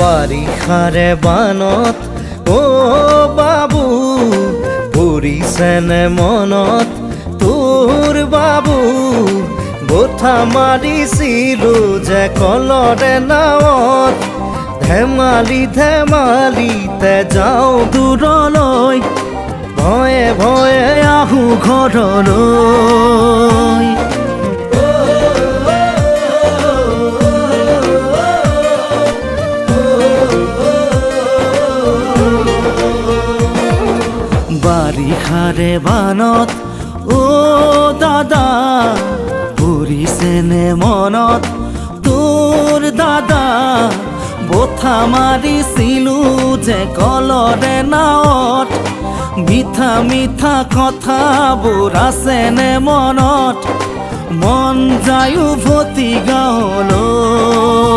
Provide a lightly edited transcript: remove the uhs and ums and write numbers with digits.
বাৰিষাৰে বানত অ বাবু পৰিছেনে মনত তোৰ বাবু গোঠা মাৰিছিলো যে কলৰে নাৱত ধেমালি ধেমালিতে যাওঁ দূৰলৈ ভয়ে ভয়ে আহোঁ ঘৰলৈ বাৰিষাৰে বানত অ দাদা পৰিছেনে মনত তোৰ দাদা বঠা মাৰিছিলো যে কলৰে নাৱত মিঠা মিঠা কথাবোৰ আছেনে মনত মন যায় উভতি গাঁৱলৈ